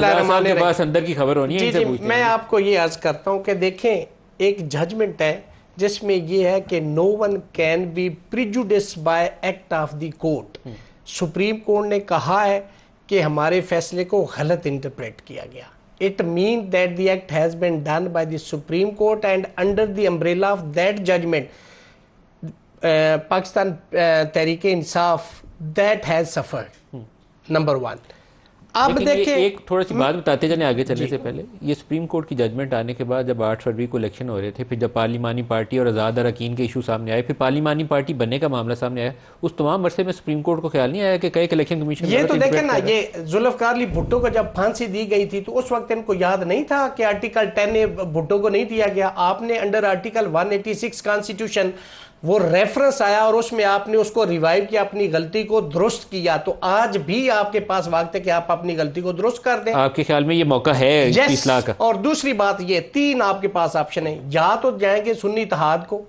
صاحب کے پاس اندر کی خبر ہونی ہے. جی میں آپ کو یہ عرض کرتا ہوں کہ دیکھیں ایک ججمنٹ ہے جس میں یہ ہے کہ no one can be prejudiced by act of the court. Supreme court نے کہا ہے کہ ہمارے فیصلے کو غلط انٹرپریٹ کیا گیا. It means that the act has been done by the Supreme Court and under the umbrella of that judgment Pakistan Tehreek Insaf that has suffered. Number 1. اب دیکھیں ایک تھوڑا سی بات بتاتے جانے آگے چلنے سے پہلے، یہ سپریم کورٹ کی ججمنٹ آنے کے بعد جب 8 فروری کو الیکشن ہو رہے تھے، پھر جب پارلیمانی پارٹی اور آزاد اراکین کے ایشو سامنے آئے، پھر پارلیمانی پارٹی بننے کا معاملہ سامنے آیا، اس تمام عرصے میں سپریم کورٹ کو خیال نہیں آیا کہ کئی الیکشن کمیشن یہ تو دیکھیں نا، یہ ذوالفقار علی بھٹو کو جب پھانسی دی گئی تھی تو اس وقت ان کو یاد نہیں تھا کہ آرٹیکل 10 بھٹو کو نہیں دیا گیا. آپ نے انڈر آرٹیکل 186 کانسٹیٹیوشن وہ ریفرنس آیا اور اس میں آپ نے اس کو ریوائیو کیا، اپنی غلطی کو درست کیا. تو آج بھی آپ کے پاس وقت ہے کہ آپ اپنی غلطی کو درست کر دیں. آپ کے خیال میں یہ موقع ہے اصلاح کا؟ اور دوسری بات یہ 3 آپ کے پاس آپشن ہیں، یا تو جائیں گے سنی اتحاد کو،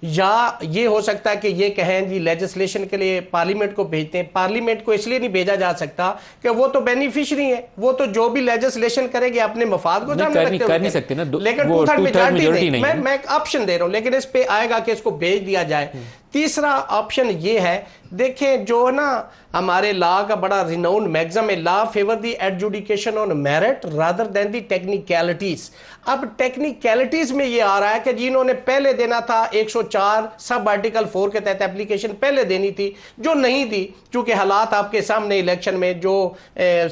یا یہ ہو سکتا ہے کہ یہ کہیں جی لیجسلیشن کے لیے پارلیمنٹ کو بھیجتے ہیں. پارلیمنٹ کو اس لیے نہیں بھیجا جا سکتا کہ وہ تو بینیفیشری ہیں، وہ تو جو بھی لیجسلیشن کرے گے اپنے مفاد کو سامنے رکھتے ہیں، لیکن 2/3 میجارٹی نہیں. میں ایک آپشن دے رہا ہوں، لیکن اس پہ آئے گا کہ اس کو بھیج دیا جائے. تیسرا آپشن یہ ہے، دیکھیں جو نا ہمارے لا کا بڑا ریناؤنڈ میگزم ہے، لا فیور دی ایڈجوڈیکیشن آن میرٹ رادر دین دی ٹیکنیکیلٹیز. اب ٹیکنیکیلٹیز میں یہ آ رہا ہے کہ جنہوں نے پہلے دینا تھا 104 سب آرٹیکل 4 کے تحت اپلیکیشن پہلے دینی تھی، جو نہیں دی چونکہ حالات آپ کے سامنے الیکشن میں جو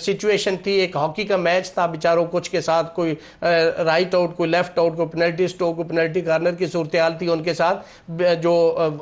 سچویشن تھی، ایک ہاکی کا میچ تھا، بیچاروں کچھ کے ساتھ کوئی رائٹ آؤٹ، کوئی لیفٹ آؤٹ، کوئی پینلٹی اسٹروک، کوئی پینلٹی کارنر کی صورتحال تھی ان کے ساتھ، جو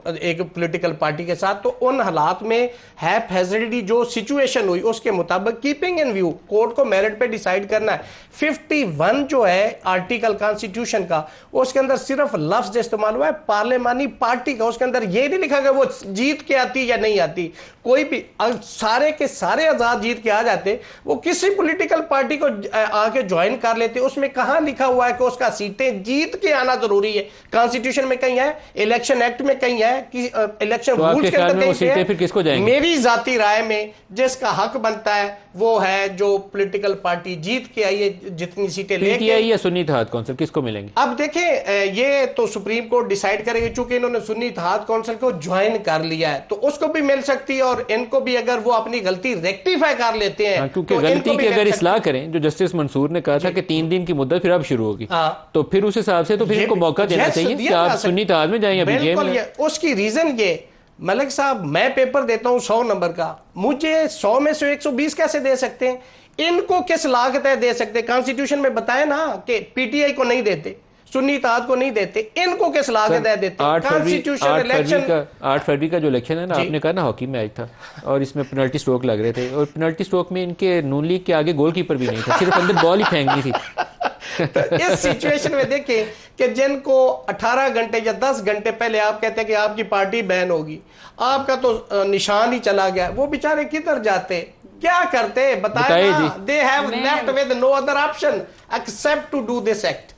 ایک پولیٹیکل پارٹی کے ساتھ. تو ان حالات میں ہیپ ہیزرڈی جو سچویشن ہوئی اس کے مطابق کیپنگ ان ویو کورٹ کو میرٹ پہ ڈیسائیڈ کرنا ہے. 51 جو ہے آرٹیکل کانسٹیٹیوشن کا، اس کے اندر صرف لفظ استعمال ہوا ہے پارلیمانی پارٹی کا. اس کے اندر یہ نہیں لکھا کہ وہ جیت کے آتی یا نہیں آتی. کوئی بھی سارے کے سارے آزاد جیت کے آ جاتے، وہ کسی پولیٹیکل پارٹی کو آ کے جوائن کر لیتے. اس میں کہاں لکھا ہوا ہے کہ اس کا سیٹیں جیت کے آنا ضروری ہے؟ کانسٹیٹیوشن میں کہیں ہے، الیکشن ایکٹ میں کہیں ہے، کہ الیکشن رولز کے اندر کہیں ہے. میری ذاتی رائے میں جس کا حق بنتا ہے وہ ہے جو پولیٹیکل پارٹی جیت کے آئی ہے، جتنی سیٹیں لے کے. پی ٹی آئی یا سنی اتحاد کونسل کس کو ملیں گے؟ اب دیکھیں یہ تو سپریم کورٹ ڈیسائیڈ کرے گی، چونکہ انہوں نے سنی اتحاد کونسل کو جوائن کر لیا ہے تو اس کو بھی مل سکتی ہے، اور ان کو بھی اگر وہ اپنی غلطی ریکٹیفائی کر لیتے ہیں، کیونکہ غلطی کی اگر اصلاح کریں، جو جسٹس منصور نے کہا تھا کہ 3 دن کی مدت پھر اب شروع ہوگی، تو پھر اس حساب سے تو پھر ان کو موقع دینا چاہیے کہ آپ سنی اتحاد میں جائیں یا بی جے میں. اس کی ریزن یہ ملک صاحب، میں پیپر دیتا ہوں 100 نمبر کا، مجھے 100 میں سے 120 کیسے دے سکتے ہیں؟ ان کو کس لاگت ہے دے سکتے؟ کانسٹیٹیوشن میں بتائیں نا کہ پی ٹی آئی کو نہیں دیتے، سنی اتحاد کو نہیں دیتے، ان کو کس لاگت ہے دیتے؟ 8 فروری کا جو الیکشن ہے نا، آپ نے کہا نا ہاکی میچ تھا اور اس میں پینلٹی اسٹروک لگ رہے تھے، اور پینلٹی اسٹروک میں ان کے نون لیگ کے آگے گول کیپر بھی نہیں تھا، صرف اندر بال ہی پھینکنی تھی. اس سچویشن میں دیکھیں کہ جن کو 18 گھنٹے یا 10 گھنٹے پہلے آپ کہتے ہیں کہ آپ کی پارٹی بین ہوگی، آپ کا تو نشان ہی چلا گیا، وہ بیچارے کدھر جاتے؟ کیا کرتے؟ بتائیں نا. They have left with no other option except to do this act.